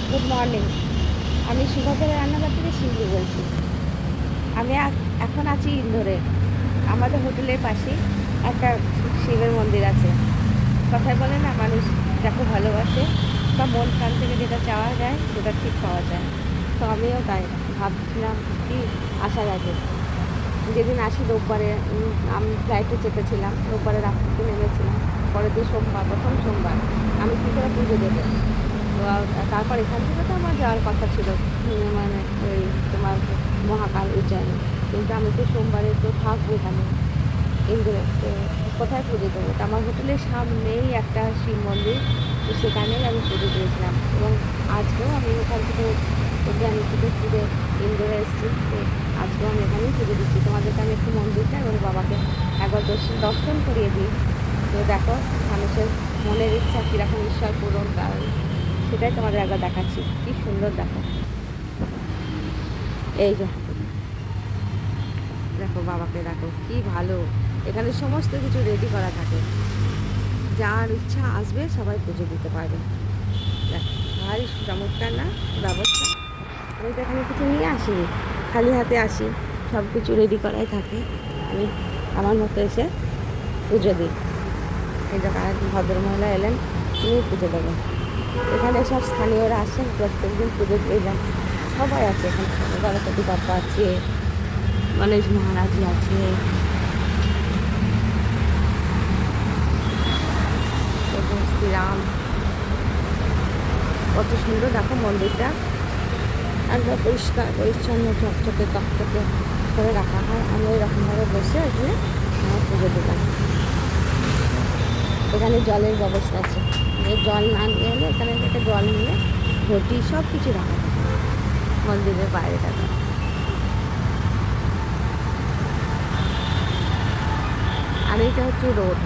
Good morning. আমি সুভাবের রান্নাঘর থেকে শিউলি বলছি। আমি এখন আছি ইন্দোরে। আমাদের হোটেলের পাশে একটা শিবের মন্দির আছে। কথায় বলে না, মানুষ যাকে ভালোবাসে বা মন প্রাণ থেকে যেটা চাওয়া যায় সেটা ঠিক পাওয়া যায়। তো আমিও তাই ভাবছিলাম কি আসার আগে, যেদিন আসি রোববারে, আমি ফ্লাইটে চেপেছিলাম, রোববারে রাত্রিতে নেমেছিলাম। পরের দিন সোমবার, প্রথম সোমবার আমি কী করে পুজো দেবো। তো তারপর এখান থেকে তো আমার যাওয়ার কথা ছিল, মানে ওই তোমার মহাকাল উজ্জয়নে। কিন্তু আমি তো সোমবারে তো থাকবো এখানে ইন্দোরে, তো কোথায় পুজো দেবো? তো আমার হোটেলের সামনেই একটা শিব মন্দির, তো সেখানেই আমি পুজো দিয়েছিলাম। এবং আজকেও আমি ওখান থেকে উদ্যান থেকে ফিরে ইন্দোরে এসেছি, তো আজকেও আমি এখানেই পুজো দিচ্ছি। তোমাদেরকে আমি একটু মন্দিরটা এবং বাবাকে একবার দর্শন করিয়ে দিই। তো দেখো, মানুষের মনের ইচ্ছা কীরকম ঈশ্বর পূরণ, কারণ সেটাই তোমাদের একবার দেখাচ্ছি। কি সুন্দর দেখো, এই যে দেখো বাবাকে, দেখো কি ভালো। এখানে সমস্ত কিছু রেডি করা থাকে, যার ইচ্ছা আসবে সবাই পুজো দিতে পারবে। দেখো ভারী চমৎকার না ব্যবস্থা। আমি তো এখানে কিছু নিয়ে আসিনি, খালি হাতে আসি, সব কিছু রেডি করাই থাকে। আমি আমার মতো এসে পুজো দিই। এই যে এক ভদ্রমহিলা এলেন, তিনি পুজো দেবেন। এখানে সব স্থানীয়রা আসেন, প্রত্যেকদিন পুজো দিয়ে যান। সবাই আছে এখানে, গণপতি বাপ্পা আছে, গণেশ মহারাজি আছে, এবং শ্রীরাম। কত সুন্দর দেখো মন্দিরটা, একদম পরিষ্কার পরিচ্ছন্ন, ঝকঝকে তকতকে করে রাখা হয়। আমি ওইরকমভাবে বসে এখানে আমার পুজো দিলাম। এখানে জলের ব্যবস্থা আছে, জল না নিয়ে এলে এখানে থেকে জল নিয়ে ঘটি সব কিছু রাখা থাকে মন্দিরের বাইরেটাতে। আর এইটা হচ্ছে রোড,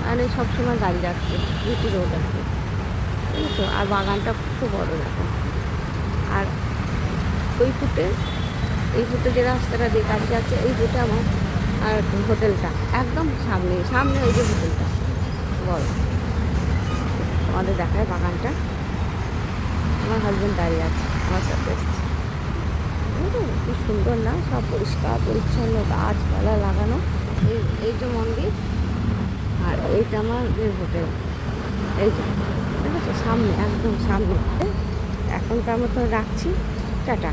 মানে সবসময় গাড়ি যাচ্ছে, জিটি রোড আছে, বুঝেছো? আর বাগানটা খুব বড় দেখো। আর ওই ফুটে, এই ফুটে যে রাস্তাটা দিয়ে গাড়ি যাচ্ছে, এই ফুটে আমার আর হোটেলটা একদম সামনে সামনে, ওই যে হোটেলটা বড়। আমাদের দেখায় বাগানটা। আমার হাজব্যান্ড দাঁড়িয়ে আছে, আমার সাথে এসছে। কি সুন্দর না, সব পরিষ্কার পরিচ্ছন্ন, গাছপালা লাগানো। এই এই যে মন্দির, আর এইটা আমার হোটেল। এই যে ঠিক আছে, সামনে একদম সামনে। এখনকার মতো রাখছি, টাটা।